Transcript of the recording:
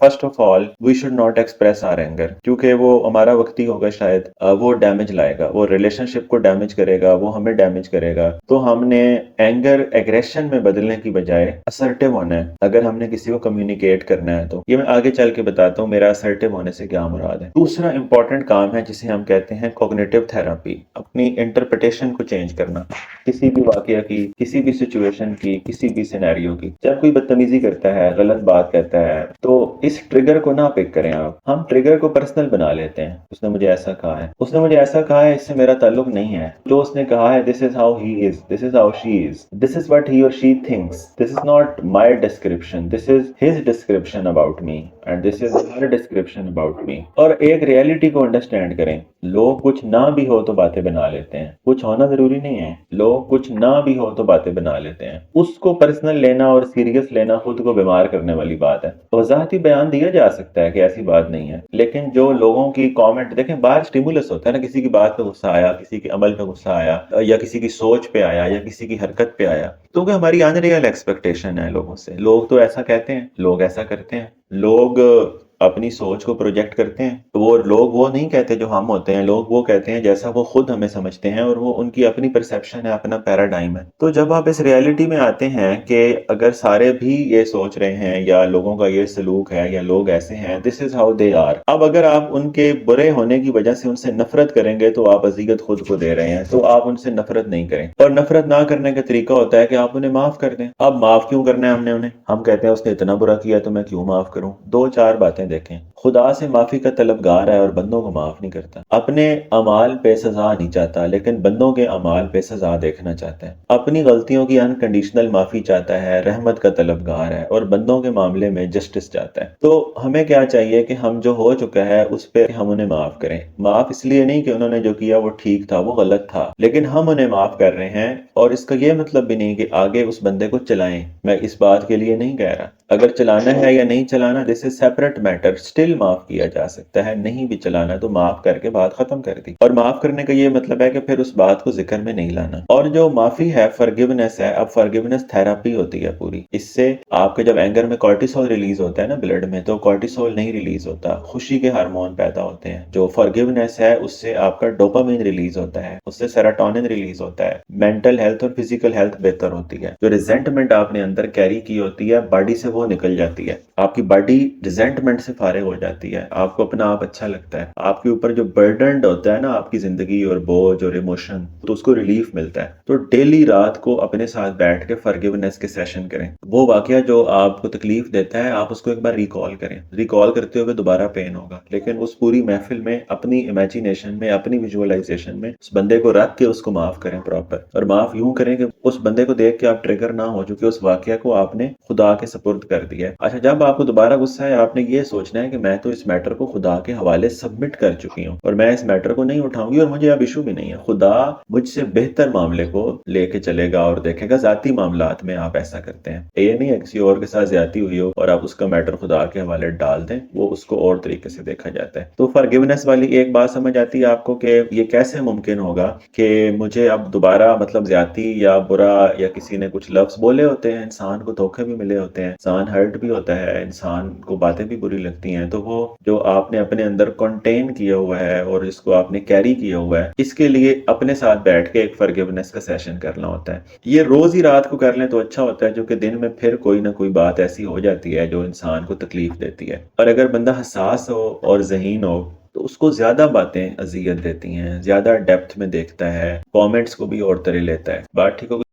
First of all we should not express our anger, क्योंकि वो हमारा वक्ती होगा शायद, वो डैमेज लाएगा, वो रिलेशनशिप को डैमेज करेगा, वो हमें डैमेज करेगा। तो हमने एंगर एग्रेशन में बदलने की बजाय असर्टिव होना है अगर हमने किसी को कम्युनिकेट करना है। तो ये मैं आगे चल के बताता हूँ मेरा असर्टिव होने से क्या मुराद है। दूसरा इंपॉर्टेंट काम है जिसे हम कहते हैं कॉग्निटिव थेरेपी, अपनी इंटरप्रिटेशन को चेंज करना किसी भी वाकया की, किसी भी सिचुएशन की, किसी भी सिनेरियो की। जब कोई बदतमीजी करता है, गलत बात कहता है, तो इस ट्रिगर को ना पिक करें आप। हम ट्रिगर को पर्सनल बना लेते हैं, उसने मुझे ऐसा कहा है, उसने मुझे ऐसा कहा है, इससे मेरा ताल्लुक नहीं है। जो उसने कहा है, this is how he is, this is how she is, this is what he और she thinks, this is not my description, this is his description about me and this is her description about me. और एक reality को understand करें। लोग कुछ ना भी हो तो बातें बना लेते हैं, कुछ होना जरूरी नहीं है, लोग कुछ ना भी हो तो बातें बना लेते हैं। उसको पर्सनल लेना और सीरियस लेना खुद को बीमार करने वाली बात है। वजाहती बयान दिया जा सकता है कि ऐसी बात नहीं है, लेकिन जो लोगों की कमेंट देखें, बाहर स्टिमुलस होता है ना, किसी की बात पे गुस्सा आया, किसी के अमल पे गुस्सा आया, या किसी की सोच पे आया, या किसी की हरकत पे आया, तो क्या हमारी अनरियल एक्सपेक्टेशन है लोगों से। लोग तो ऐसा कहते हैं, लोग ऐसा करते हैं, लोग अपनी सोच को प्रोजेक्ट करते हैं। तो वो लोग वो नहीं कहते जो हम होते हैं, लोग वो कहते हैं जैसा वो खुद हमें समझते हैं, और वो उनकी अपनी परसेप्शन है, अपना पैराडाइम है। तो जब आप इस रियलिटी में आते हैं कि अगर सारे भी ये सोच रहे हैं, या लोगों का ये सलूक है, या लोग ऐसे हैं, this is how they are. अब अगर आप उनके बुरे होने की वजह से उनसे नफरत करेंगे तो आप अजीयत खुद को दे रहे हैं। तो आप उनसे नफरत नहीं करें, और नफरत ना करने का तरीका होता है कि आप उन्हें माफ कर दें। अब माफ क्यों करना है हमने उन्हें? हम कहते हैं उसने इतना बुरा किया तो मैं क्यों माफ करूं। दो चार बातें देखें। खुदा से माफी का तलबगार है और बंदों को माफ नहीं करता। अपने अमाल पे सजा नहीं चाहता, लेकिन बंदों के अमाल पे सजा देखना चाहता है। अपनी गलतियों की अनकंडीशनल माफी चाहता है, रहमत का तलबगार है, और बंदों के मामले में जस्टिस चाहता है। तो हमें क्या चाहिए कि हम जो हो चुका है उस पे हम उन्हें माफ करें। माफ इसलिए नहीं कि उन्होंने जो किया वो ठीक था, वो गलत था, लेकिन हम उन्हें माफ कर रहे हैं। और इसका ये मतलब भी नहीं कि आगे उस बंदे को चलाएं। मैं इस बात के लिए नहीं कह रहा, अगर चलाना है या नहीं चलाना, this is separate matter. Still माफ किया जा सकता है, नहीं भी चलाना तो माफ करके बात खत्म कर दी। और माफ करने का ये मतलब है कि फिर उस बात को जिक्र में नहीं लाना। और जो माफी है, फॉरगिवनेस है। अब फॉरगिवनेस थेरेपी होती है पूरी। इससे आपके जब एंगर में कॉर्टिसोल रिलीज होता है ना ब्लड में, तो कॉर्टिसोल नहीं रिलीज होता, खुशी के हार्मोन पैदा होते हैं। जो फॉरगिवनेस है उससे आपका डोपामिन रिलीज होता है, उससे सेरोटोनिन रिलीज होता है, मेंटल हेल्थ और फिजिकल हेल्थ बेहतर होती है। जो रिजेंटमेंट आपने अंदर कैरी की होती है, बॉडी से वो निकल जाती है। आपकी बॉडी रिजेंटमेंट से फारिग हो जाती है, आपको अपना आप अच्छा लगता है। आपके ऊपर जो बर्डन होता है ना आपकी जिंदगी और बोझ और इमोशन, तो उसको रिलीफ मिलता है। तो डेली रात को अपने साथ बैठ के फॉरगिवनेस के सेशन करें। वो वाकया जो आपको तकलीफ देता है, आप उसको एक बार रिकॉल करें। रिकॉल करते हुए दोबारा पेन होगा, लेकिन उस पूरी महफिल में अपनी इमेजिनेशन में, अपनी विजुअलाइजेशन में उस बंदे को रख के उसको माफ करें प्रॉपर। और माफ यूं करें कि उस बंदे को देख के आप ट्रिगर ना हो, जो कि उस वाकया को आपने खुदा के सपुर्द कर दिया है। अच्छा, जब आपको दोबारा गुस्सा है, आपने ये सोचना है कि मैं तो इस मैटर को खुदा के हवाले सबमिट कर चुकी हूँ, और मैं इस मैटर को नहीं उठाऊंगी, और मुझे अब इशू भी नहीं है। खुदा मुझसे बेहतर मामले को लेके चलेगा और देखेगा। जाती मामलात में आप ऐसा करते हैं, ये नहीं है किसी और के साथ ज्यादती हुई हो और आप उसका मैटर खुदा के हवाले डाल दें, वो उसको और तरीके से देखा जाता है। तो फॉरगिवनेस वाली एक बात समझ आती है आपको कि ये कैसे मुमकिन होगा कि मुझे अब दोबारा, मतलब ज्यादती या बुरा, या किसी ने कुछ लफ्ज बोले होते हैं, इंसान को धोखे भी मिले होते हैं, इंसान हर्ट भी होता है, इंसान को बातें भी बुरी लगती हैं। तो वो जो आपने अपने अंदर कंटेन किया हुआ है और इसको आपने कैरी किया हुआ है, इसके लिए अपने साथ बैठ के एक फॉरगिवनेस का सेशन करना होता है। ये रोज ही रात को कर लें तो अच्छा होता है, जो कि दिन में फिर कोई ना कोई बात ऐसी हो जाती है जो इंसान को तकलीफ देती है। और अगर बंदा हसास हो और ज़हीन हो तो उसको ज्यादा बातें अजियत देती हैं, ज्यादा डेप्थ में देखता है, कमेंट्स को भी और तरह लेता है। बात ठीक हो गई?